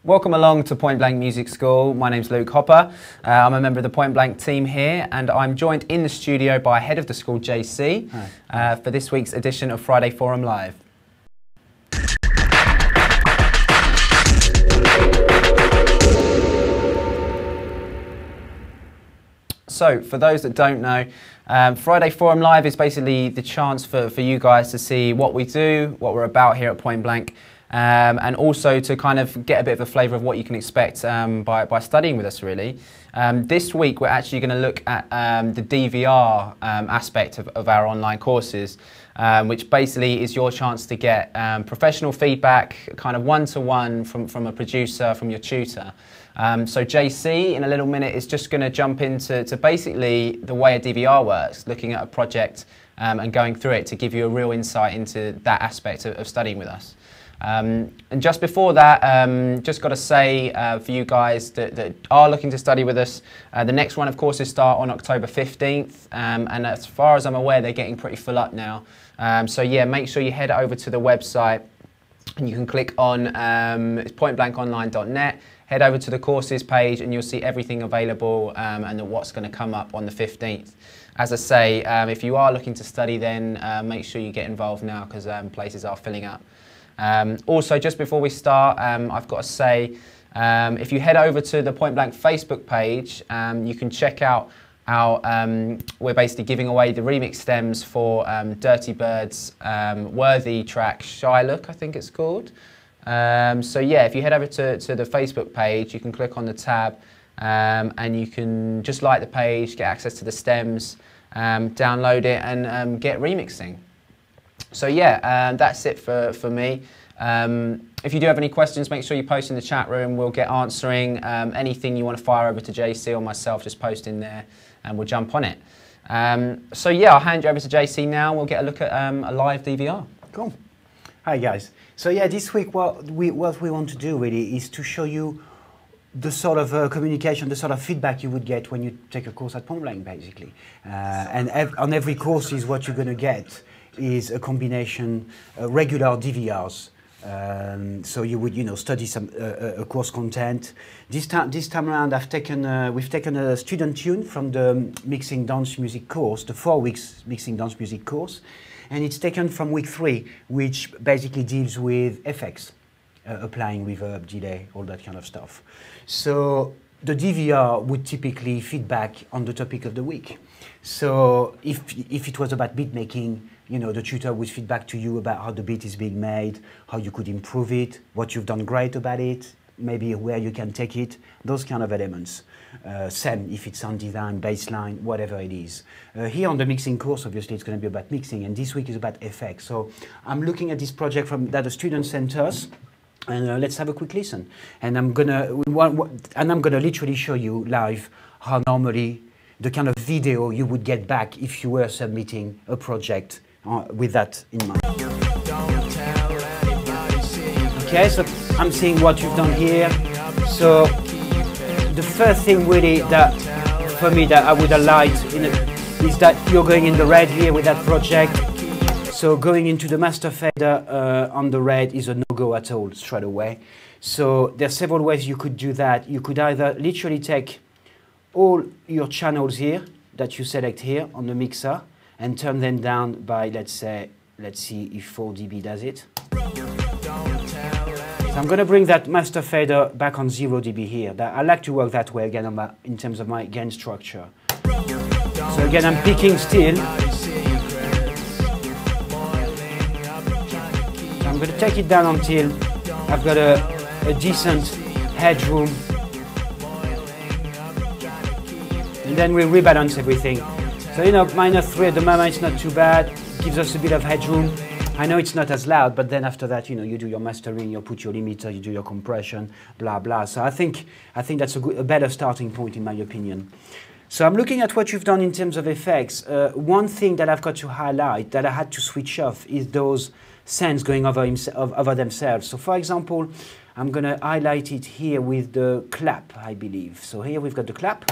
Welcome along to Point Blank Music School. My name's Luke Hopper. I'm a member of the Point Blank team here, and I'm joined in the studio by head of the school, JC, for this week's edition of Friday Forum Live. So, for those that don't know, Friday Forum Live is basically the chance for you guys to see what we do, what we're about here at Point Blank, and also to kind of get a bit of a flavour of what you can expect by studying with us, really. This week we're actually going to look at the DVR aspect of our online courses, which basically is your chance to get professional feedback, kind of one-to-one from a producer, from your tutor. So JC, in a little minute, is just going to jump into basically the way a DVR works, looking at a project and going through it to give you a real insight into that aspect of studying with us. And just before that, just got to say for you guys that are looking to study with us, the next one of courses start on October 15th, and as far as I'm aware, they're getting pretty full up now. So yeah, make sure you head over to the website and you can click on it's pointblankonline.net. Head over to the courses page and you'll see everything available and what's going to come up on the 15th. As I say, if you are looking to study, then make sure you get involved now, because places are filling up. Also, just before we start, I've got to say, if you head over to the Point Blank Facebook page, you can check out how we're basically giving away the remix stems for Dirty Bird's worthy track, Shy Look, I think it's called. So yeah, if you head over to the Facebook page, you can click on the tab and you can just like the page, get access to the stems, download it and get remixing. So yeah, that's it for me. If you do have any questions, make sure you post in the chat room. We'll get answering. Anything you want to fire over to JC or myself, just post in there and we'll jump on it. So yeah, I'll hand you over to JC now. We'll get a look at a live DVR. Cool. Hi guys. So yeah, this week what we want to do really is to show you the sort of communication, the sort of feedback you would get when you take a course at Point Blank, basically. And on every course is what you're going to get is a combination, regular DVRs. So you would, study some course content. This time around, we've taken a student tune from the Mixing Dance Music course, the 4 weeks Mixing Dance Music course, and it's taken from week 3, which basically deals with effects, applying reverb, delay, all that kind of stuff. So the DVR would typically feedback on the topic of the week. So if it was about beat making, the tutor would feedback to you about how the beat is being made, how you could improve it, what you've done great about it, maybe where you can take it, those kind of elements. Same if it's sound design, bass line, whatever it is. Here on the mixing course, obviously, it's going to be about mixing, and this week is about effects. So I'm looking at this project that a student sent us, and let's have a quick listen. And I'm gonna literally show you live how normally the kind of video you would get back if you were submitting a project with that in mind. Okay, so I'm seeing what you've done here. So the first thing really that for me that I would highlight is that you're going in the red here with that project. So going into the master fader on the red is a no-go at all straight away. So there's several ways you could do that. You could either literally take all your channels here that you select here on the mixer and turn them down by, let's see if 4 dB does it. So I'm going to bring that master fader back on 0 dB here. I like to work that way again in terms of my gain structure. So again, I'm picking still. So I'm going to take it down until I've got a decent headroom. And then we rebalance everything. So -3 at the moment, it's not too bad. Gives us a bit of headroom. I know it's not as loud, but then after that, you do your mastering, you put your limiter, you do your compression, blah blah. So I think that's a better starting point in my opinion. So I'm looking at what you've done in terms of effects. One thing that I've got to highlight that I had to switch off is those sends going over themselves. So for example, I'm going to highlight it here with the clap, I believe. So here we've got the clap.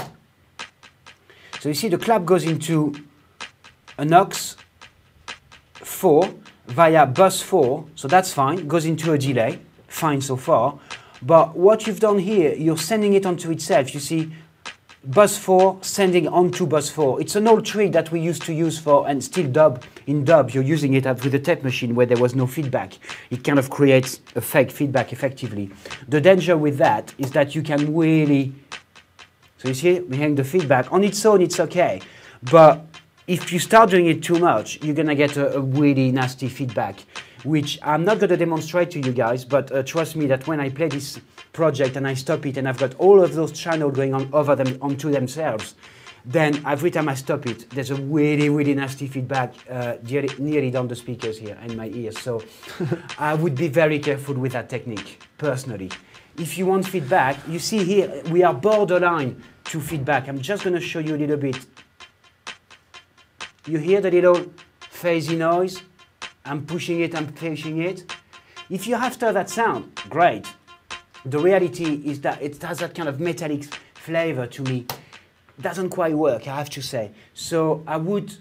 So you see the clap goes into an aux 4 via bus 4, so that's fine, goes into a delay, fine so far. But what you've done here, you're sending it onto itself. You see, bus 4 sending onto bus 4. It's an old trick that we used to use for, and still in dub, you're using it with a tape machine where there was no feedback. It kind of creates a fake feedback effectively. The danger with that is that you can really, so you see, we're hearing the feedback. On its own, it's okay. But if you start doing it too much, you're going to get a really nasty feedback, which I'm not going to demonstrate to you guys, but trust me that when I play this project and I stop it and I've got all of those channels going on over them onto themselves, then every time I stop it, there's a really, really nasty feedback nearly down the speakers here in my ears. So I would be very careful with that technique, personally. If you want feedback, you see here, we are borderline to feedback. I'm just going to show you a little bit. You hear the little phasey noise? I'm pushing it, I'm pushing it. If you're after that sound, great. The reality is that it has that kind of metallic flavor to me. Doesn't quite work, I have to say. So I would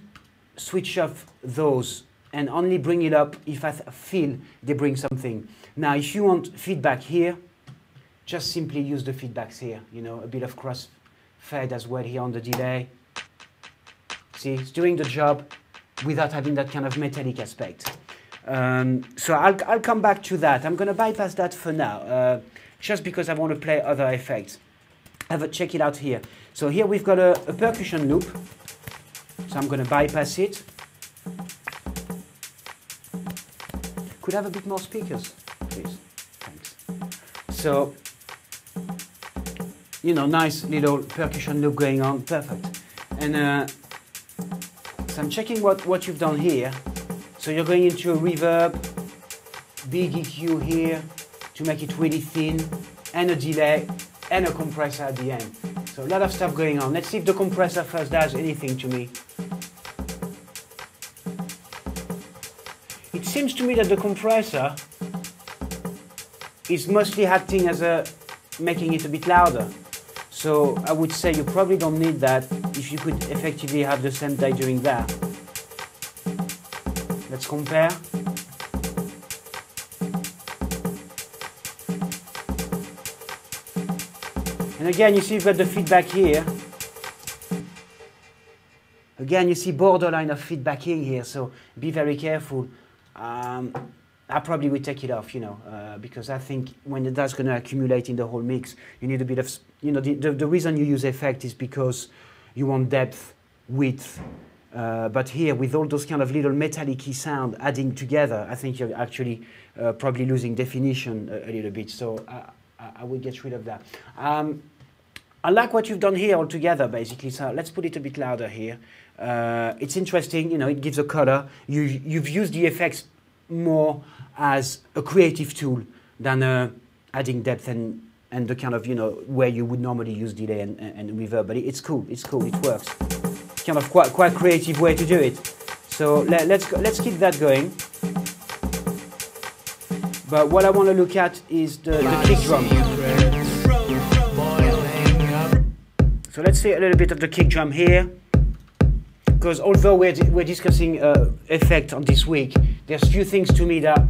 switch off those and only bring it up if I feel they bring something. Now, if you want feedback here, just simply use the feedbacks here. You know, a bit of cross fade as well here on the delay. See, it's doing the job without having that kind of metallic aspect. So I'll come back to that. I'm going to bypass that for now, just because I want to play other effects. Check it out here. So here we've got a percussion loop. So I'm going to bypass it. Could I have a bit more speakers, please? Thanks. So, you know, nice little percussion loop going on. Perfect. And so I'm checking what you've done here. So you're going into a reverb, big EQ here to make it really thin, and a delay, and a compressor at the end. So a lot of stuff going on. Let's see if the compressor first does anything to me. It seems to me that the compressor is mostly acting as making it a bit louder. So I would say you probably don't need that if you could effectively have the same day doing that. Let's compare. And again, you see you've got the feedback here. Again, you see borderline of feedbacking here, so be very careful. I probably would take it off, you know, because I think when that's going to accumulate in the whole mix, you need a bit of, you know, the reason you use effect is because you want depth, width. But here, with all those kind of little metallic-y sound adding together, I think you're actually probably losing definition a little bit. So I would get rid of that. I like what you've done here altogether, basically. So let's put it a bit louder here. It's interesting, you know, it gives a color. You've used the effects more as a creative tool than adding depth and the kind of, you know, where you would normally use delay and reverb. But it's cool, it works. Kind of quite creative way to do it. So let's keep that going. But what I want to look at is the kick drum. So let's see a little bit of the kick drum here. Because although we're discussing effect on this week, there's a few things to me that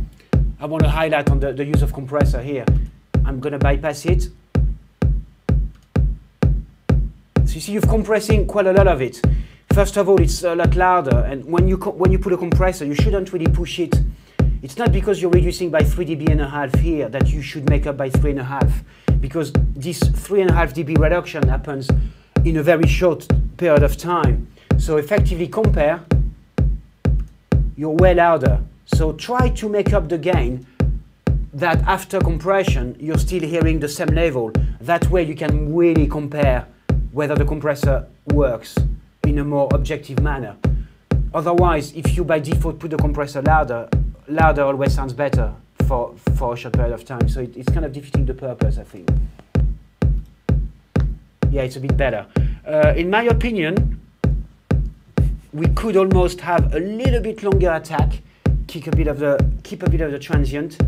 I want to highlight on the use of compressor here. I'm going to bypass it. So you see, you're compressing quite a lot of it. First of all, it's a lot louder, and when you put a compressor, you shouldn't really push it. It's not because you're reducing by 3 dB here that you should make up by 3.5, because this 3.5 dB reduction happens in a very short period of time. So effectively compare, you're way louder. So try to make up the gain that after compression, you're still hearing the same level. That way you can really compare whether the compressor works in a more objective manner. Otherwise, if you by default put the compressor louder always sounds better for a short period of time. So it's kind of defeating the purpose, I think. Yeah, it's a bit better. In my opinion, we could almost have a little bit longer attack, keep a bit of the transient.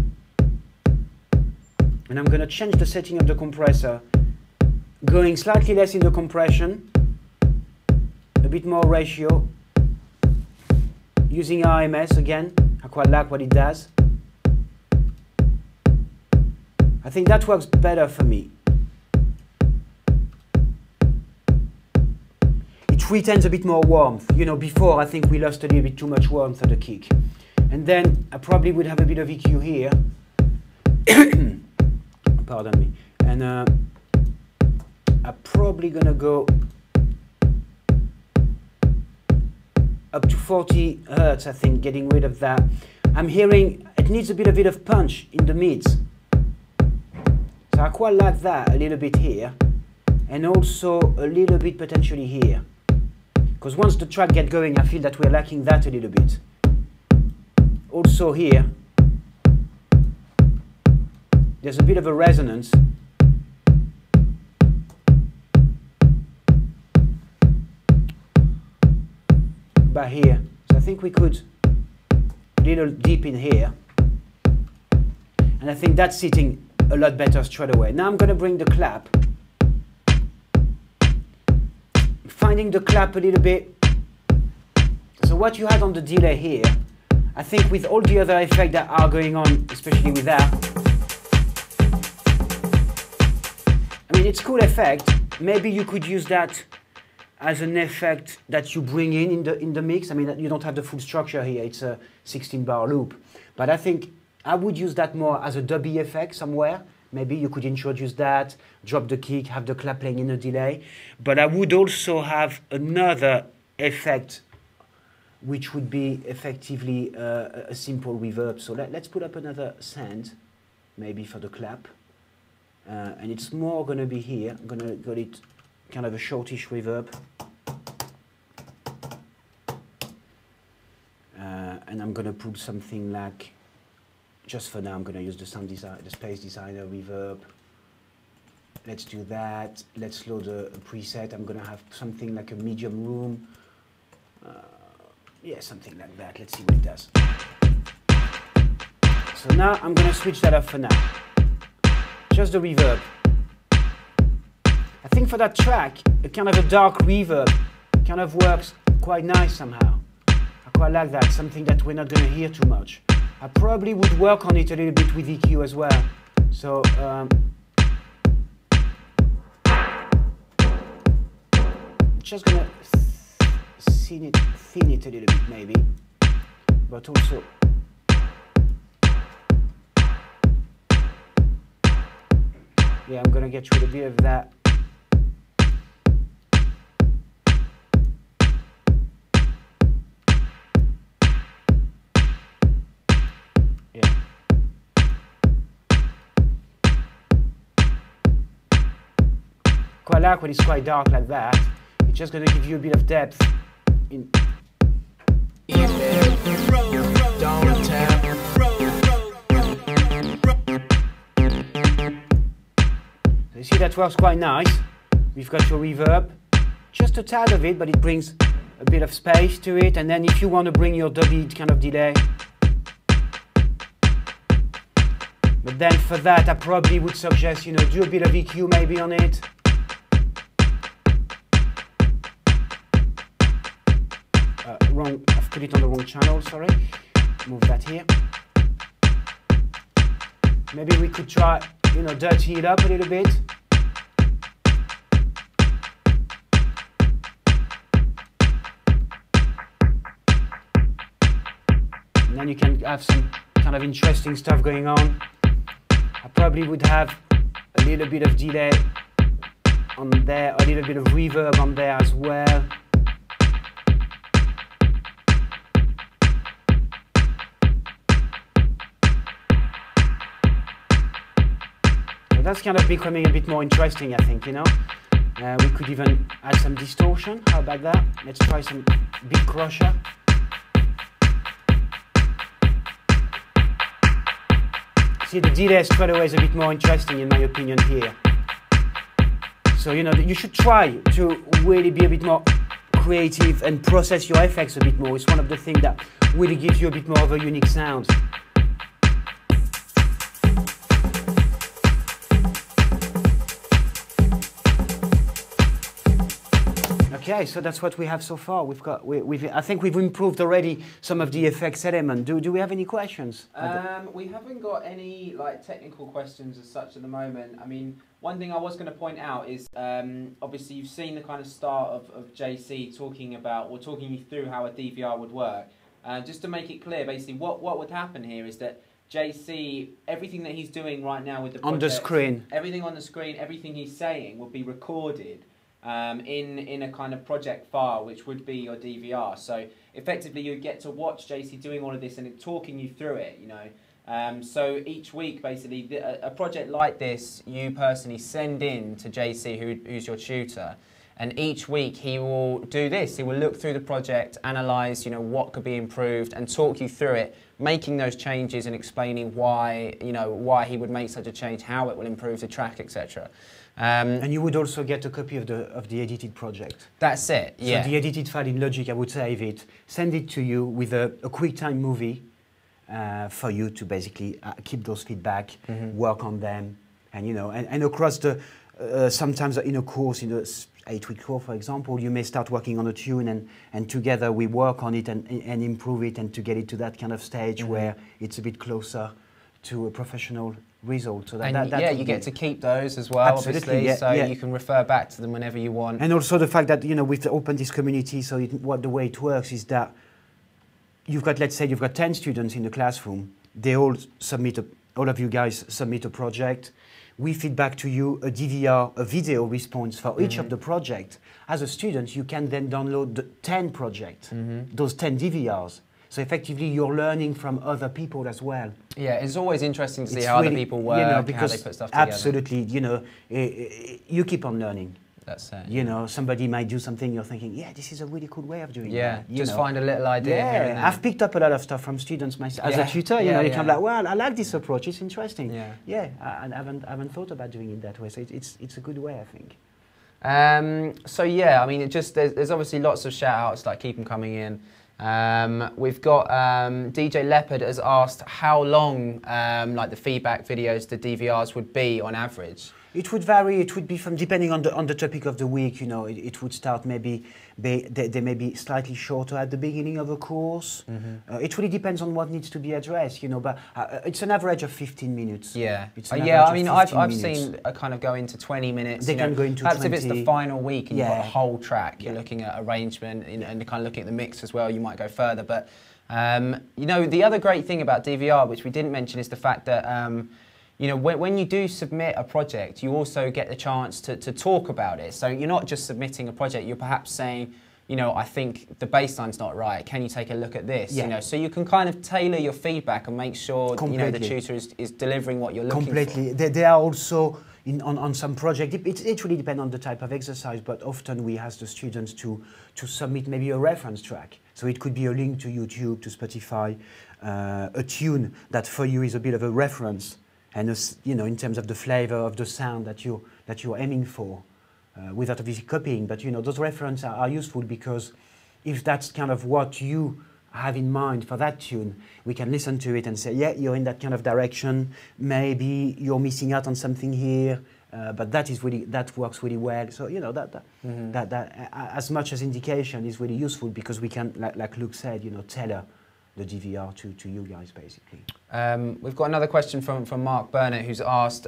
And I'm going to change the setting of the compressor, going slightly less in the compression, a bit more ratio, using RMS again. I quite like what it does. I think that works better for me. It retains a bit more warmth. You know, before I think we lost a little bit too much warmth at the kick. And then I probably would have a bit of EQ here. Pardon me. And I'm probably gonna go up to 40 Hertz, I think, getting rid of that. I'm hearing it needs a bit of punch in the mids. So I quite like that a little bit here, and also a little bit potentially here. Because once the track gets going, I feel that we're lacking that a little bit. Also here, there's a bit of a resonance. By here. So I think we could a little deep in here. And I think that's sitting a lot better straight away. Now I'm going to bring the clap. Finding the clap a little bit. So what you had on the delay here, I think with all the other effects that are going on, especially with that, I mean, it's a cool effect. Maybe you could use that as an effect that you bring in the mix. I mean, you don't have the full structure here. It's a 16-bar loop. But I think I would use that more as a dubby effect somewhere. Maybe you could introduce that, drop the kick, have the clap playing in a delay. But I would also have another effect, which would be effectively a simple reverb. So let's put up another send, maybe for the clap. And it's more going to be here. I'm going to get it kind of a shortish reverb. And I'm going to put something like, just for now, I'm going to use the space designer reverb. Let's do that. Let's load a preset. I'm going to have something like a medium room. Yeah, something like that. Let's see what it does. So now I'm going to switch that off for now. Just the reverb. I think for that track, a kind of a dark reverb kind of works quite nice somehow. I quite like that, something that we're not going to hear too much. I probably would work on it a little bit with EQ as well. So, just going to thin it a little bit maybe, but also yeah, I'm going to get rid of a bit of that. Yeah. Quite like when it's quite dark like that. It's just going to give you a bit of depth. In you see that works quite nice. We've got your reverb, just a tad of it, but it brings a bit of space to it. And then if you want to bring your dubby kind of delay, but then for that I probably would suggest, you know, do a bit of EQ maybe on it. Wrong, I've put it on the wrong channel, sorry. Move that here. Maybe we could try, you know, dirty it up a little bit. And then you can have some kind of interesting stuff going on. I probably would have a little bit of delay on there, a little bit of reverb on there as well. That's kind of becoming a bit more interesting, I think, you know. We could even add some distortion. How about that? Let's try some beat crusher. See, the delay straight away is a bit more interesting, in my opinion, here. So, you know, you should try to really be a bit more creative and process your effects a bit more. It's one of the things that really gives you a bit more of a unique sound. Okay, so that's what we have so far. I think we've improved already some of the effects element. Do we have any questions? We haven't got any like technical questions as such at the moment. I mean, one thing I was going to point out is obviously you've seen the kind of start of JC talking you through how a DVR would work. Just to make it clear, basically what would happen here is that JC, everything that he's doing right now with the project, on the screen, everything on the screen, everything he's saying will be recorded in a kind of project file, which would be your DVR. So effectively, you get to watch JC doing all of this and talking you through it. You know, so each week, basically, a project like this, you personally send in to JC, who's your tutor. And each week he will do this. He will look through the project, analyse, you know, what could be improved, and talk you through it, making those changes and explaining why, you know, why he would make such a change, how it will improve the track, etc. And you would also get a copy of the edited project. That's it. Yeah. So the edited file in Logic, I would save it, send it to you with a QuickTime movie for you to basically keep those feedback, work on them, and you know, and across the sometimes in a course in a 8-week course, for example, you may start working on a tune and together we work on it and improve it and to get it to that kind of stage where it's a bit closer to a professional result. So you get to keep those as well, obviously, so you can refer back to them whenever you want. And also the fact that, you know, we've opened this community, so the way it works is that you've got, let's say you've got 10 students in the classroom, they all of you guys submit a project. We feed back to you a DVR, a video response for each of the projects. As a student, you can then download the 10 projects, those 10 DVRs. So effectively, you're learning from other people as well. Yeah, it's always interesting to see how other people work, you know, how they put stuff together. Absolutely, you know, you keep on learning. That's it. You know, somebody might do something, you're thinking, yeah, this is a really cool way of doing it. Yeah, just find a little idea here and there. I've picked up a lot of stuff from students myself. As a tutor, you know, they come like, well, I like this approach, it's interesting. Yeah, I haven't thought about doing it that way, so it's a good way, I think. So yeah, I mean, there's obviously lots of shout-outs, like keep them coming in. We've got DJ Leopard has asked how long like the feedback videos, the DVRs would be on average. It would vary. It would be from depending on the topic of the week. You know, it would start maybe they may be slightly shorter at the beginning of a course. It really depends on what needs to be addressed. You know, but it's an average of 15 minutes. Yeah, I mean, I've seen a kind of go into 20 minutes. They can go into perhaps 20. If it's the final week and you've got a whole track, you're looking at arrangement and kind of looking at the mix as well. You might go further, but you know, the other great thing about DVR, which we didn't mention, is the fact that you know, when you do submit a project, you also get the chance to talk about it. So you're not just submitting a project, you're perhaps saying, you know, I think the bassline's not right, can you take a look at this? You know, so you can kind of tailor your feedback and make sure, you know, the tutor is delivering what you're looking for. They are also, on some project, it really depends on the type of exercise, but often we ask the students to submit maybe a reference track. So it could be a link to YouTube, to Spotify, a tune that for you is a bit of a reference. And you know, in terms of the flavor of the sound that you're aiming for, without obviously copying, but you know, those references are useful because if that's kind of what you have in mind for that tune, we can listen to it and say, yeah, you're in that kind of direction. Maybe you're missing out on something here, but that works really well. So you know that as much as indication is really useful because we can, like Luke said, you know, tailor the DVR to you guys, basically. We've got another question from Mark Burnett, who's asked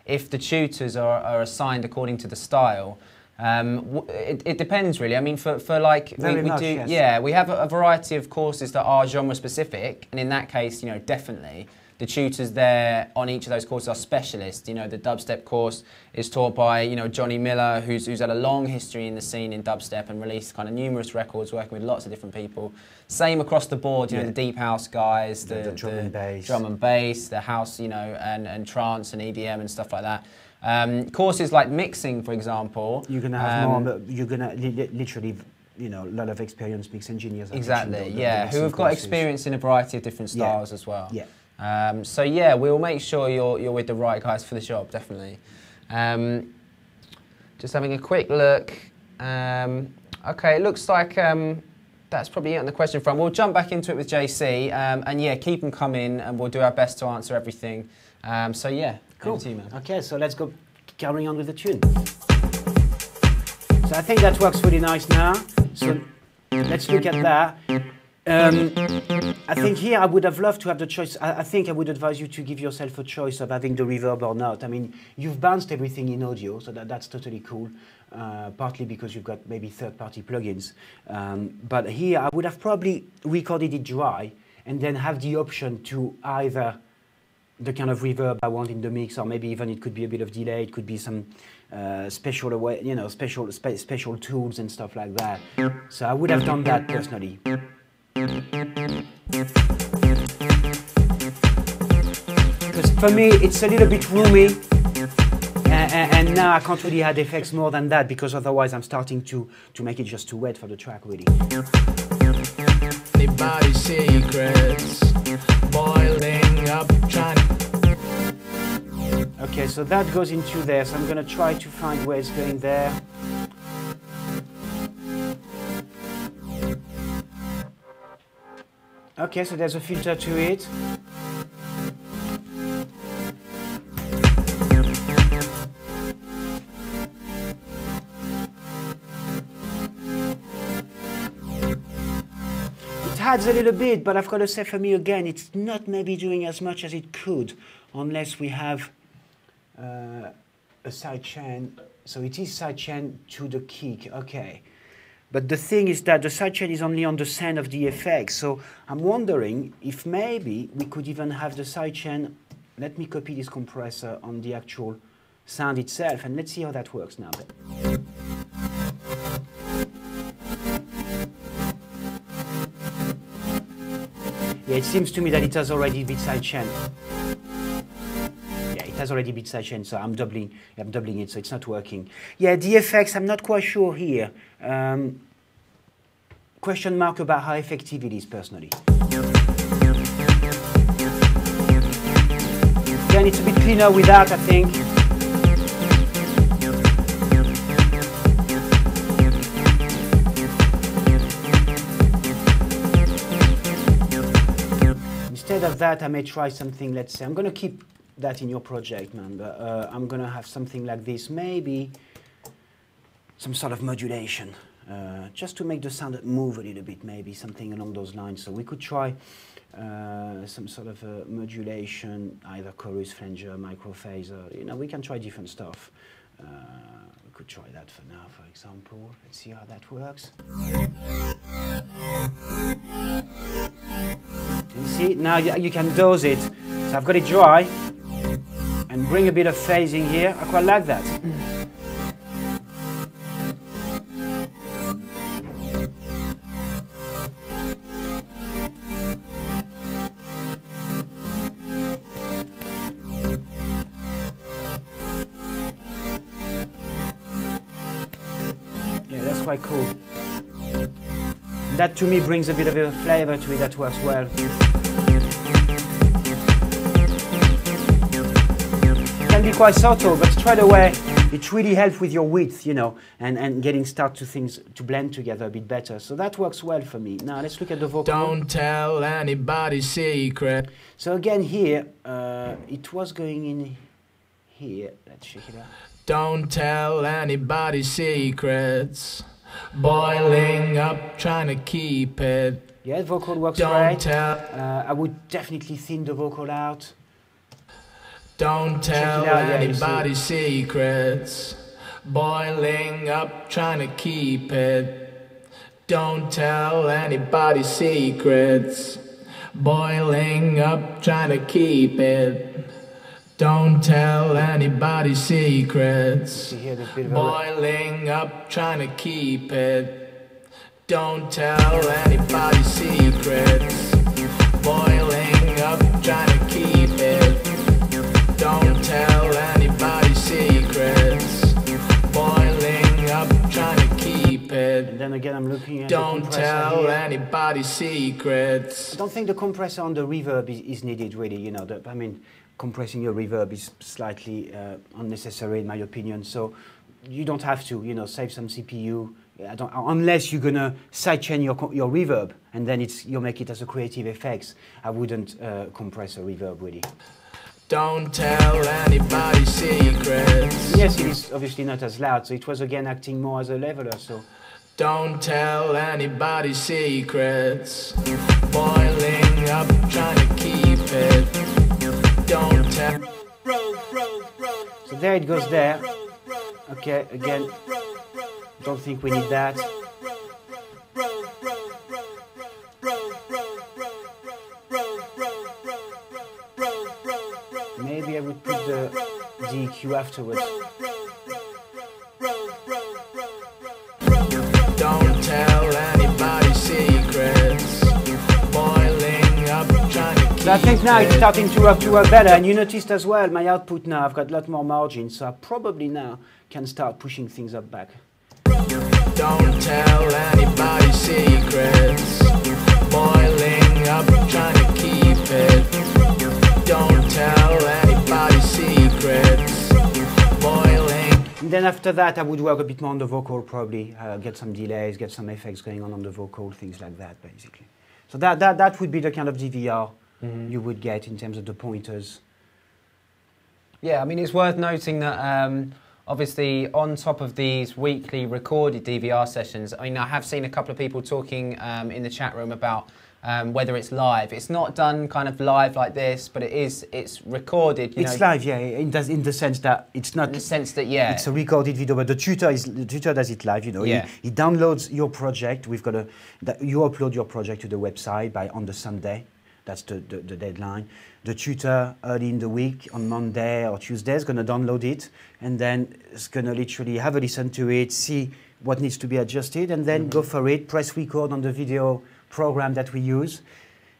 if the tutors are assigned according to the style. It depends, really. I mean, for like, we have a variety of courses that are genre specific, and in that case, you know, definitely. The tutors there on each of those courses are specialists. You know, the dubstep course is taught by, you know, Johnny Miller, who's had a long history in the scene in dubstep and released kind of numerous records working with lots of different people. Same across the board, you know, the deep house guys, the drum and bass, the house, you know, and trance and EDM and stuff like that. Courses like mixing, for example. You're going to have more, but you're going to literally, you know, a lot of experienced mix engineers. Exactly, who have got experience in a variety of different styles as well. Yeah. So yeah, we'll make sure you're with the right guys for the job, definitely. Just having a quick look. Okay, it looks like that's probably it on the question front. We'll jump back into it with JC, and yeah, keep them coming, and we'll do our best to answer everything. So yeah, cool. Over to you, man. Okay, so let's go carrying on with the tune. So I think that works really nice now. So let's look at that. I think here I would have loved to have the choice. I think I would advise you to give yourself a choice of having the reverb or not. I mean, you've bounced everything in audio, so that's totally cool, partly because you've got maybe third-party plugins. But here I would have probably recorded it dry and then have the option to either the kind of reverb I want in the mix, or maybe even it could be a bit of delay, it could be some special tools and stuff like that. So I would have done that personally. Because for me it's a little bit roomy, and now I can't really add effects more than that, because otherwise I'm starting to make it just too wet for the track really. Anybody's secrets boiling up, trying. Okay, so that goes into there, so I'm going to try to find where it's going there. Okay, so there's a filter to it. It adds a little bit, but I've got to say for me again, it's not maybe doing as much as it could, unless we have a sidechain. So it is sidechain to the kick, okay. But the thing is that the sidechain is only on the send of the effects. So I'm wondering if maybe we could even have the sidechain. Let me copy this compressor on the actual sound itself, and let's see how that works now. Yeah, it seems to me that it has already bit sidechain. Yeah, it has already bit sidechain, so I'm doubling it, so it's not working. Yeah, the effects, I'm not quite sure here. Question mark about how effective it is personally. Again, it's a bit cleaner without, I think. Instead of that, I may try something, let's say, I'm going to keep that in your project, man, but I'm going to have something like this, maybe some sort of modulation, just to make the sound move a little bit, maybe something along those lines. So we could try some sort of modulation, either chorus, flanger, microphaser, you know, we can try different stuff. We could try that for now, for example. Let's see how that works. You see, now you can dose it. So I've got it dry, and bring a bit of phasing here. I quite like that. Yeah, that's quite cool. That to me brings a bit of a flavor to it that works well. Can be quite subtle, but straight away it really helps with your width, you know, and getting start to things to blend together a bit better. So that works well for me. Now let's look at the vocal. Don't tell anybody secret. So again here, it was going in here. Let's check it out. Don't tell anybody secrets. Boiling up, trying to keep it. Yeah, the vocal works Don't great. tell. I would definitely thin the vocal out. Don't tell out, yeah, anybody secrets. Boiling up, trying to keep it. Don't tell anybody secrets. Boiling up, trying to keep it. Don't tell anybody secrets. Boiling up, trying to keep it. Don't tell anybody secrets. Boiling up, trying to keep it. Don't tell anybody secrets. Boiling up, trying to keep it. And then again, I'm looking at Don't the compressor tell here. anybody secrets. I don't think the compressor on the reverb is needed, really. You know, I mean, compressing your reverb is slightly unnecessary, in my opinion. So you don't have to, you know, save some CPU. Unless you're gonna sidechain your reverb, and then you make it as a creative effects. I wouldn't compress a reverb, really. Don't tell anybody secrets. Yes, it is obviously not as loud, so it was again acting more as a leveler, so. Don't tell anybody secrets. Boiling up, trying to keep it. Don't tell. So there it goes there. Okay, again, don't think we need that. Maybe I would put the EQ afterwards. Don't tell anybody secrets. Boiling up, trying to keep it. So I think now it's starting to work better, and you noticed as well my output now, I've got a lot more margin, so I probably now can start pushing things up back. Don't tell anybody secrets. Boiling up, trying to keep it. Don't tell anybody secrets. Boiling. And then after that, I would work a bit more on the vocal, probably get some delays, get some effects going on the vocal, things like that, basically. So that would be the kind of DVR you would get in terms of the pointers. Yeah, I mean, it's worth noting that obviously on top of these weekly recorded DVR sessions, I mean, I have seen a couple of people talking in the chat room about whether it's live. It's not done kind of live like this, but it's recorded. It's live, yeah, in the sense that it's not. In the sense that, yeah, it's a recorded video, but the tutor does it live. You know, yeah. He downloads your project. You upload your project to the website on the Sunday. That's the deadline. The tutor early in the week on Monday or Tuesday is going to download it, and then is going to literally have a listen to it, see what needs to be adjusted, and then go for it. Press record on the video program that we use,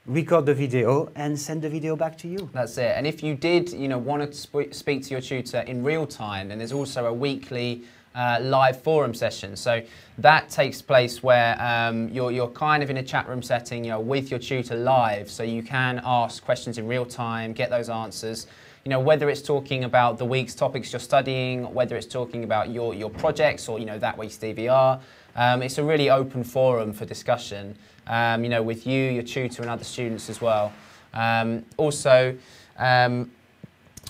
record the video, and send the video back to you. That's it. And if you did, want to speak to your tutor in real time, then there's also a weekly live forum session. So that takes place where you're kind of in a chat room setting, with your tutor live, so you can ask questions in real time, get those answers. Whether it's talking about the week's topics you're studying, whether it's talking about your projects or that week's DVR. It's a really open forum for discussion. With you, your tutor, and other students as well. Also.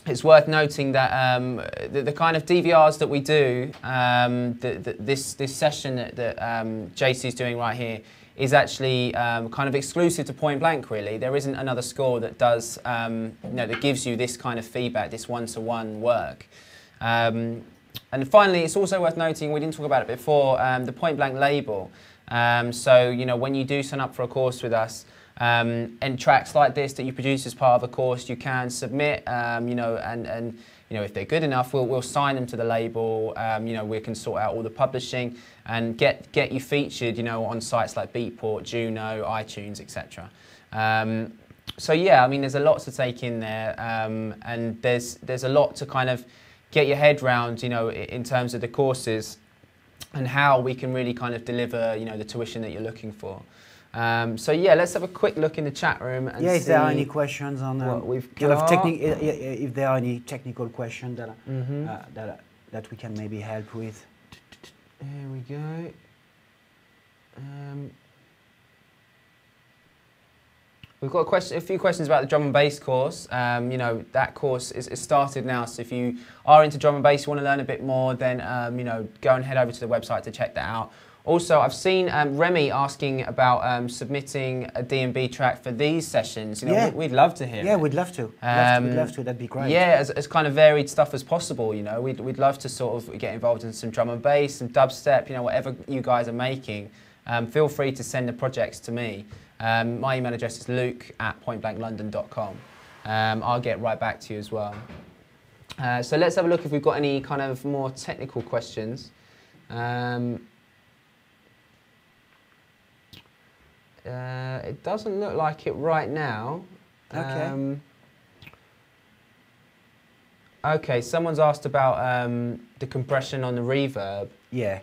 It's worth noting that the kind of DVRs that we do, this session that JC is doing right here, is actually kind of exclusive to Point Blank. Really, there isn't another school that does, that gives you this kind of feedback, this one-to-one work. And finally, it's also worth noting, we didn't talk about it before, the Point Blank label. So when you do sign up for a course with us. And tracks like this that you produce as part of a course, you can submit, and if they're good enough, we'll sign them to the label. We can sort out all the publishing and get you featured, on sites like Beatport, Juno, iTunes, etc. So yeah, I mean, there's a lot to take in there, and there's a lot to kind of get your head round, in terms of the courses and how we can really kind of deliver, the tuition that you're looking for. So yeah, let's have a quick look in the chat room and see if there are any questions on what we've got. If there are any technical questions that we can maybe help with. Here we go. We've got a few questions about the drum and bass course. That course is started now, so if you are into drum and bass, you want to learn a bit more, then go and head over to the website to check that out. Also, I've seen Remy asking about submitting a D&B track for these sessions. We'd love to hear. Yeah, we'd love to. We'd love to. That'd be great. Yeah, as kind of varied stuff as possible. We'd love to sort of get involved in some drum and bass, some dubstep. Whatever you guys are making, feel free to send the projects to me. My email address is luke@pointblanklondon.com. I'll get right back to you as well. So let's have a look if we've got any kind of more technical questions. It doesn't look like it right now. Okay. Okay, someone's asked about the compression on the reverb. Yeah.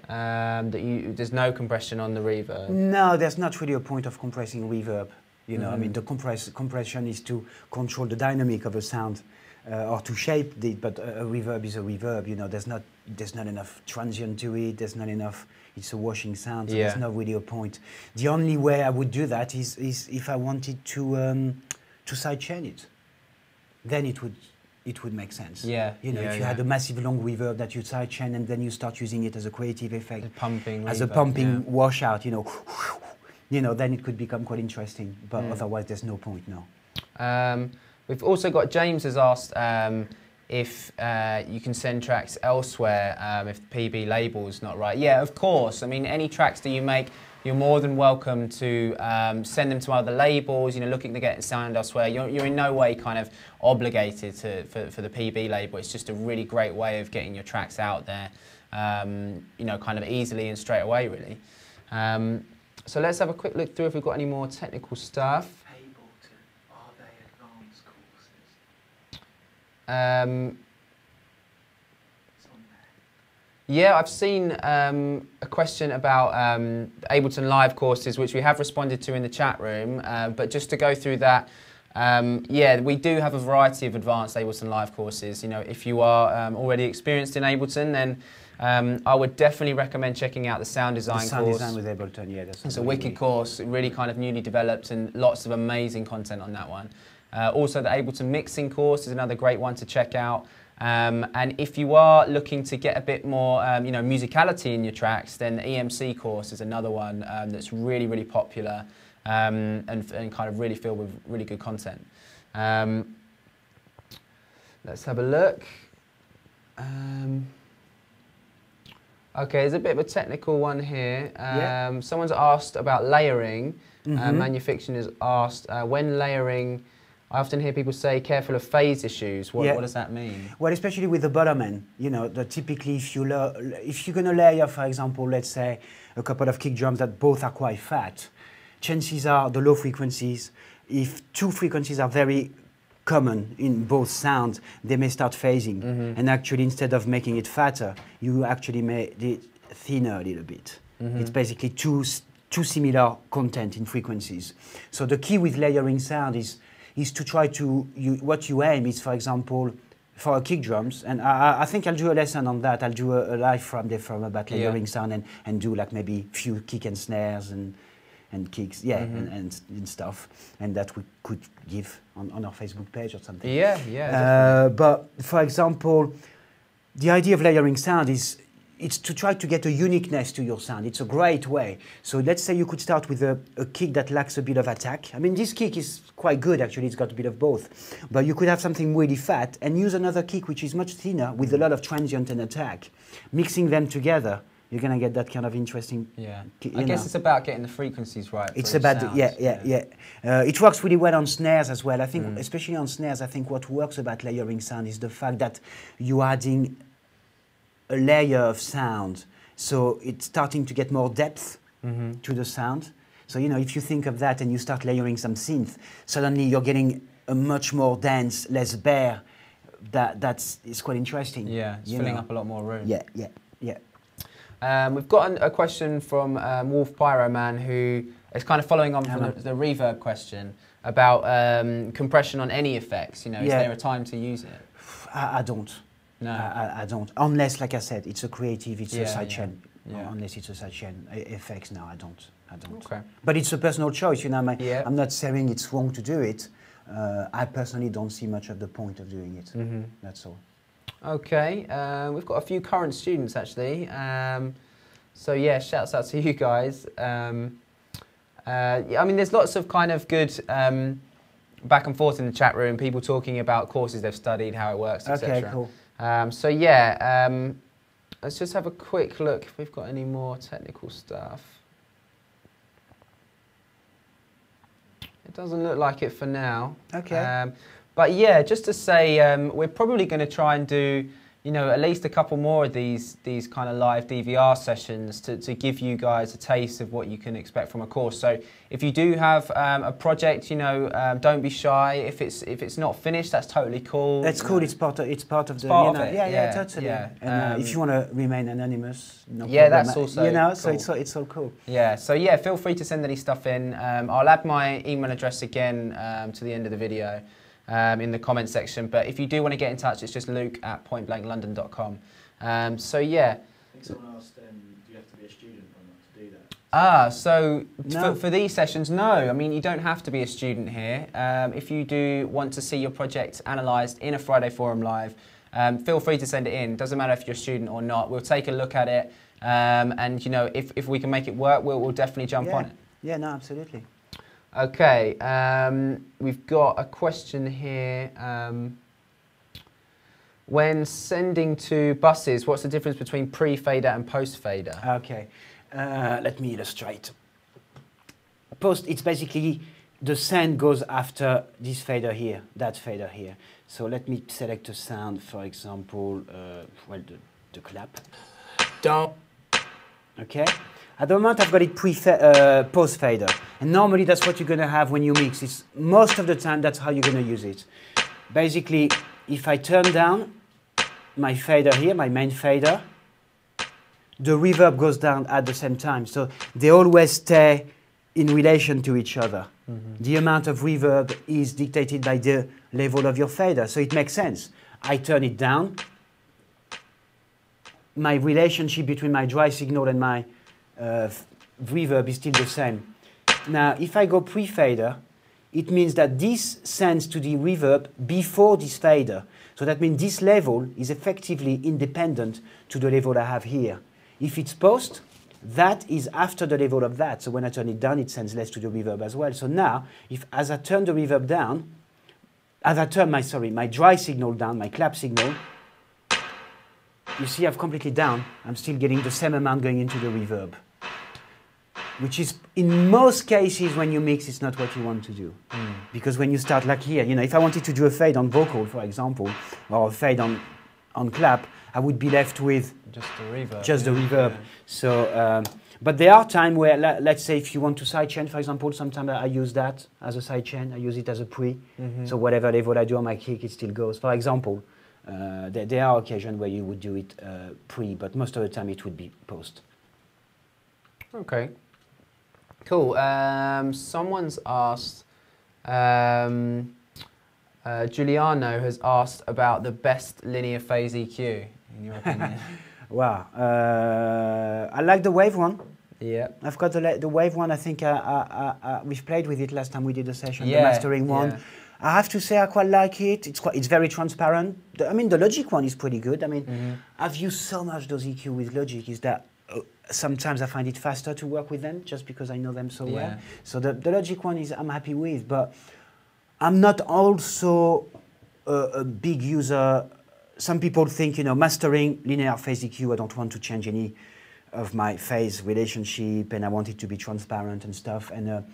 There's no compression on the reverb. No, there's not really a point of compressing reverb. I mean, the compression is to control the dynamic of a sound or to shape it. But a reverb is a reverb. There's not enough transient to it. There's not enough. It's a washing sound. So there's not really a point. The only way I would do that is if I wanted to sidechain it. Then it would it would make sense. Yeah. You know, if you had a massive long reverb that you sidechain and then you start using it as a creative effect, as a pumping washout, you know, then it could become quite interesting. But otherwise, there's no point, no. We've also got James has asked if you can send tracks elsewhere if the PB label's not right. Yeah, of course. I mean, any tracks that you make, you're more than welcome to send them to other labels, you know, looking to get sound elsewhere. You're in no way kind of obligated for the PB label. It's just a really great way of getting your tracks out there, you know, kind of easily and straight away, really. So let's have a quick look through if we've got any more technical stuff. Are they advanced courses? Yeah, I've seen a question about Ableton Live courses, which we have responded to in the chat room. But just to go through that, yeah, we do have a variety of advanced Ableton Live courses. You know, if you are already experienced in Ableton, then I would definitely recommend checking out the sound design course. Sound design with Ableton, yeah. It's a wicked course, really kind of newly developed, and lots of amazing content on that one. Also, the Ableton mixing course is another great one to check out. And if you are looking to get a bit more, you know, musicality in your tracks, then the EMC course is another one that's really, really popular and kind of really filled with really good content. Let's have a look. Okay, there's a bit of a technical one here. Someone's asked about layering. Manufiction has asked, when layering, I often hear people say, careful of phase issues. What does that mean? Well, especially with the bottom end, you know, typically if you're going to layer, for example, let's say a couple of kick drums that both are quite fat, chances are the low frequencies, if two frequencies are very common in both sounds, they may start phasing. And actually, instead of making it fatter, you actually make it thinner a little bit. It's basically two similar content in frequencies. So the key with layering sound is to try to, what you aim is, for example, for kick drums, and I think I'll do a lesson on that. I'll do a live from about layering sound and do like maybe few kick and snares and kicks, and stuff, and that we could give on our Facebook page or something. But for example, the idea of layering sound it's to try to get a uniqueness to your sound. It's a great way. So let's say you could start with a kick that lacks a bit of attack. I mean, this kick is quite good, actually. It's got a bit of both. But you could have something really fat and use another kick which is much thinner with a lot of transient and attack. Mixing them together, you're going to get that kind of interesting... Yeah. I guess it's about getting the frequencies right. It's about... it works really well on snares as well. I think, especially on snares, I think what works about layering sound is the fact that you're adding a layer of sound, so it's starting to get more depth to the sound. So, you know, if you think of that and you start layering some synth, suddenly you're getting a much more dense, less bare. It's quite interesting. Yeah, it's filling up a lot more room. Yeah. We've got a question from Wolf Pyro Man, who is kind of following on from the reverb question about compression on any effects. You know, is there a time to use it? I don't. No, I don't. Unless, like I said, it's a creative, it's a sidechain. Yeah. Unless it's a sidechain effects, no, I don't. Okay. But it's a personal choice, you know. I'm not saying it's wrong to do it. I personally don't see much of the point of doing it. That's all. Okay, we've got a few current students actually. So yeah, shouts out to you guys. I mean, there's lots of kind of good back and forth in the chat room. People talking about courses they've studied, how it works, etc. Okay, cool. So yeah, let's just have a quick look if we've got any more technical stuff. It doesn't look like it for now. Okay. But yeah, just to say, we're probably going to try and do, you know, at least a couple more of these kind of live DVR sessions to give you guys a taste of what you can expect from a course. So if you do have a project, you know, don't be shy. If it's not finished, that's totally cool. That's cool. It's part of the. Yeah, totally. Yeah. And if you want to remain anonymous, no problem. That's also cool. So it's all cool. Yeah. So yeah, feel free to send any stuff in. I'll add my email address again to the end of the video. In the comment section, but if you do want to get in touch, it's just luke@pointblanklondon.com. So yeah. I think someone asked, do you have to be a student or not to do that? So No. for these sessions, no. I mean, you don't have to be a student here. If you do want to see your project analysed in a Friday Forum Live, feel free to send it in. Doesn't matter if you're a student or not. We'll take a look at it, and you know, if we can make it work, we'll definitely jump on it. Yeah, no, absolutely. Okay, we've got a question here. When sending to buses, what's the difference between pre-fader and post-fader? Okay, let me illustrate. Post, it's basically the send goes after this fader here, that fader here. So let me select a sound, for example, well, the clap. Don't. Okay. At the moment, I've got it post fader, and normally that's what you're going to have when you mix. It's most of the time that's how you're going to use it. Basically, if I turn down my fader here, my main fader, the reverb goes down at the same time. So they always stay in relation to each other. Mm-hmm. The amount of reverb is dictated by the level of your fader, so it makes sense. I turn it down. My relationship between my dry signal and my reverb is still the same. Now, if I go pre-fader, it means that this sends to the reverb before this fader. So that means this level is effectively independent to the level I have here. If it's post, that is after the level of that. So when I turn it down, it sends less to the reverb as well. So now, as I turn the reverb down, as I turn my dry signal down, my clap signal, you see I've completely down. I'm still getting the same amount going into the reverb, which is, in most cases, when you mix, it's not what you want to do. Mm. Because when you start like here, you know, if I wanted to do a fade on vocal, for example, or a fade on clap, I would be left with just the reverb. Just the reverb. Yeah. So, but there are times where, let's say, if you want to sidechain, for example, sometimes I use that as a sidechain. I use it as a pre. Mm-hmm. So whatever level I do on my kick, it still goes. For example, there are occasions where you would do it pre, but most of the time it would be post. Okay. Cool. Someone's asked, Giuliano has asked about the best linear phase EQ, in your opinion. Wow. I like the wave one. Yeah. I've got the wave one. I think we've played with it last time we did a session, the mastering one. Yeah. I have to say I quite like it. It's very transparent. I mean, the Logic one is pretty good. I mean, I've used so much those EQ with Logic is that sometimes I find it faster to work with them just because I know them so well. So the Logic one is I'm happy with, but I'm not also a big user. Some people think, you know, mastering linear phase EQ, I don't want to change any of my phase relationship and I want it to be transparent and stuff. And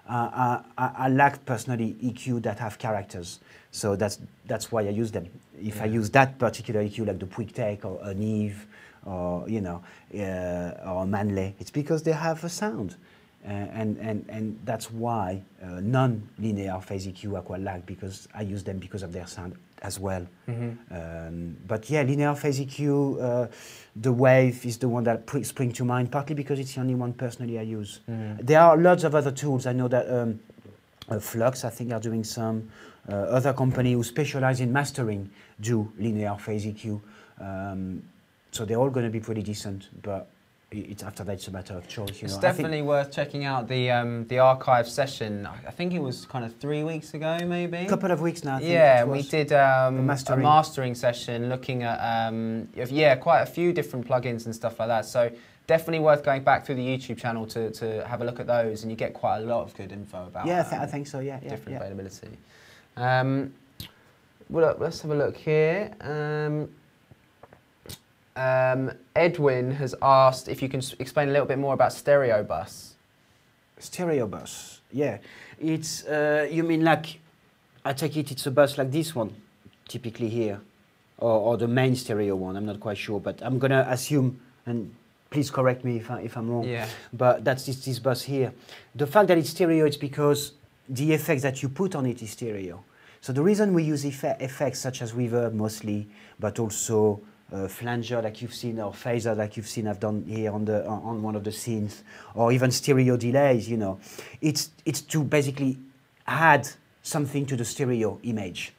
I like personally EQ that have characters. So that's why I use them. If I use that particular EQ like the Quick Take or an Eve or, you know, or a Manley, it's because they have a sound. And that's why non-linear phase EQ I quite like, because I use them because of their sound as well. But yeah, linear phase EQ, the Wave is the one that springs to mind, partly because it's the only one personally I use. There are lots of other tools. I know that Flux, I think, are doing some. Other companies who specialize in mastering do linear phase EQ. So they're all going to be pretty decent, but it's after that it's a matter of choice. You know, it's definitely worth checking out the archive session. I think it was kind of 3 weeks ago, maybe. A couple of weeks now. I think yeah, we did a mastering session looking at quite a few different plugins and stuff like that. So definitely worth going back through the YouTube channel to have a look at those, and you get quite a lot of good info about. Yeah, I think so. Yeah, different availability. Well, let's have a look here. Edwin has asked if you can explain a little bit more about stereo bus. Stereo bus, yeah. It's, you mean like, I take it it's a bus like this one, typically here, or the main stereo one, I'm not quite sure, but I'm going to assume, and please correct me if I'm wrong, but that's this bus here. The fact that it's stereo, it's because the effects that you put on it is stereo. So the reason we use effects such as reverb mostly, but also flanger like you've seen, or phaser like you've seen I've done here on one of the scenes, or even stereo delays, you know, it's to basically add something to the stereo image.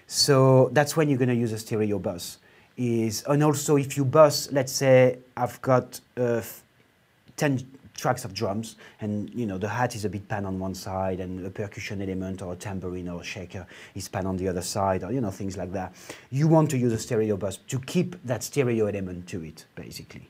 So that's when you're going to use a stereo bus. And also if you bus, let's say I've got 10 tracks of drums, and the hat is a bit pan on one side, and a percussion element or a tambourine or a shaker is pan on the other side, or things like that. You want to use a stereo bus to keep that stereo element to it, basically.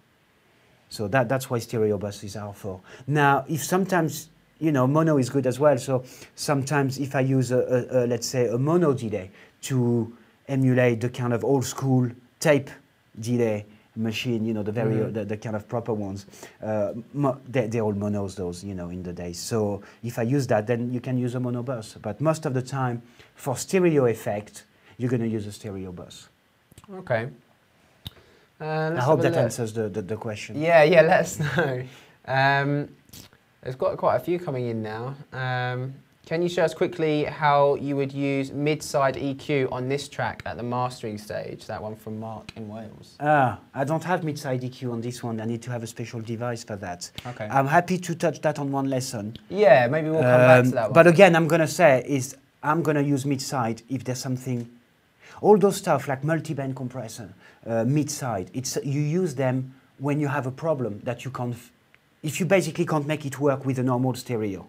So that's why stereo buses are for. Now, if sometimes mono is good as well. So sometimes if I use let's say a mono delay to emulate the kind of old school tape delay machine, the very the kind of proper ones, they're all monos, those in the days. So if I use that, then you can use a mono bus. But most of the time, for stereo effect, you're going to use a stereo bus. Okay. I hope that answers the question. Yeah, let us know. There's got quite a few coming in now. Can you show us quickly how you would use mid-side EQ on this track at the mastering stage? That one from Mark in Wales. I don't have mid-side EQ on this one. I need to have a special device for that. Okay. I'm happy to touch that on one lesson. Yeah, maybe we'll come back to that one. But again, I'm going to say I'm going to use mid-side if there's something. All those stuff like multi-band compressor, mid-side, you use them when you have a problem that you can't. If you basically can't make it work with a normal stereo,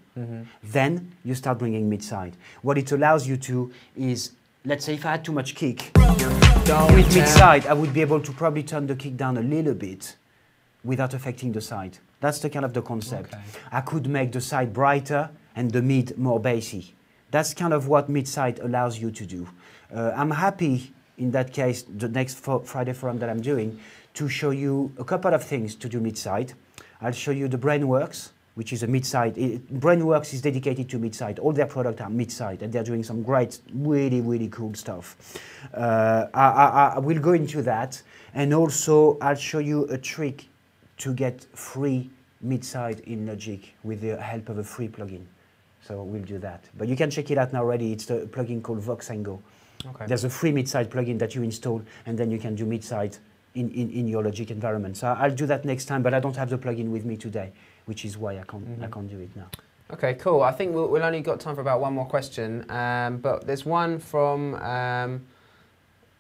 then you start bringing mid-side. What it allows you to is, let's say if I had too much kick, with mid-side, I would be able to probably turn the kick down a little bit without affecting the side. That's the kind of the concept. Okay. I could make the side brighter and the mid more bassy. That's kind of what mid-side allows you to do. I'm happy, in that case, the next Friday forum that I'm doing, to show you a couple of things to do mid-side. I'll show you the Brainworks, which is a mid-side. Brainworks is dedicated to mid-side. All their products are mid-side, and they're doing some great, really, really cool stuff. I will go into that, and also I'll show you a trick to get free mid-side in Logic with the help of a free plugin. So we'll do that. But you can check it out now already. It's the plugin called Voxengo. Okay. There's a free mid-side plugin that you install, and then you can do mid-side in your Logic environment. So I'll do that next time, but I don't have the plugin with me today, which is why I can't do it now. Okay, cool. I think we'll only got time for about one more question, but there's one from,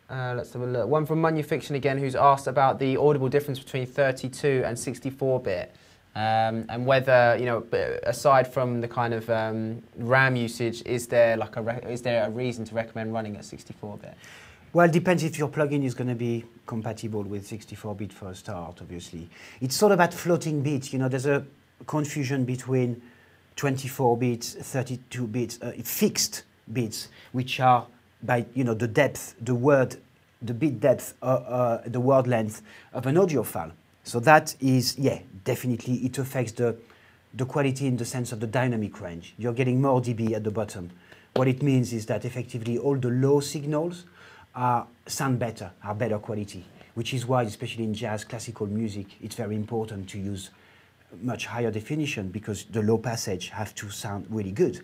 let's have a look, one from Manufiction again, who's asked about the audible difference between 32 and 64-bit. And whether, aside from the kind of RAM usage, is there a reason to recommend running at 64-bit? Well, it depends if your plugin is going to be compatible with 64-bit for a start, obviously. It's all about floating bits. There's a confusion between 24 bits, 32 bits, fixed bits, which are by, the depth, the bit depth, the word length of an audio file. So that is, yeah, definitely it affects the quality in the sense of the dynamic range. You're getting more dB at the bottom. What it means is that effectively all the low signals sound better, are better quality, which is why, especially in jazz, classical music, it's very important to use much higher definition because the low passage have to sound really good.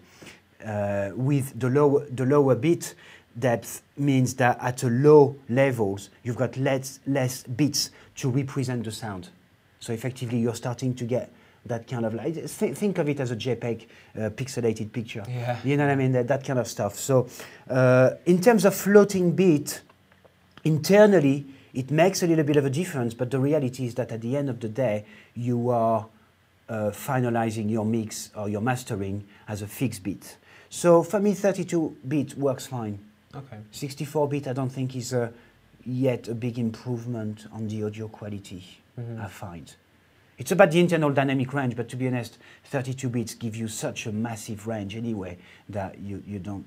With the lower bit depth means that at the low levels, you've got less bits to represent the sound. So effectively, you're starting to get that kind of, like, think of it as a JPEG pixelated picture. Yeah. You know what I mean? That kind of stuff. So in terms of floating bit, internally, it makes a little bit of a difference, but the reality is that at the end of the day, you are finalizing your mix or your mastering as a fixed bit. So for me, 32-bit works fine. Okay. 64-bit, I don't think is yet a big improvement on the audio quality, I find. It's about the internal dynamic range, but to be honest, 32 bits give you such a massive range anyway that you don't.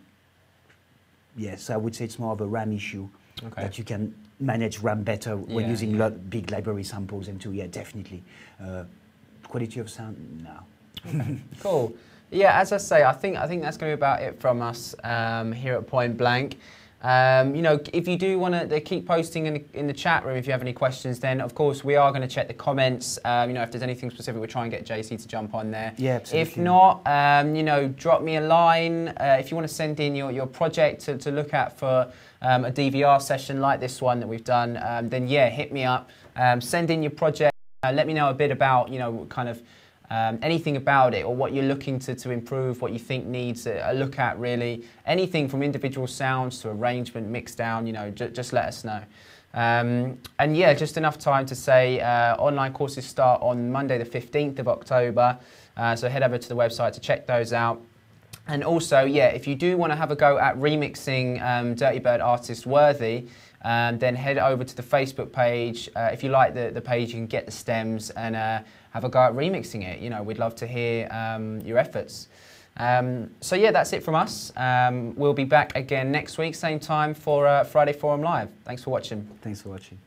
Yes, I would say it's more of a RAM issue, that you can manage RAM better when using big library samples and yeah, definitely. Quality of sound, no. Okay. Cool. Yeah, as I say, I think that's going to be about it from us here at Point Blank. If you do want to keep posting in the chat room, if you have any questions, then of course we are going to check the comments. If there's anything specific, we'll try and get JC to jump on there. Yeah, absolutely. If not, drop me a line. If you want to send in your project to look at for a DVR session like this one that we've done, then yeah, hit me up. Send in your project. Let me know a bit about, kind of anything about it or what you're looking to improve, what you think needs a look at really. Anything from individual sounds to arrangement, mix down, just let us know. And yeah, just enough time to say online courses start on Monday the 15th of October. So head over to the website to check those out. And also, yeah, if you do want to have a go at remixing Dirty Bird Artist Worthy, then head over to the Facebook page. If you like the page, you can get the stems and have a go at remixing it. You know, we'd love to hear your efforts. So yeah, that's it from us. We'll be back again next week, same time for Friday Forum Live. Thanks for watching. Thanks for watching.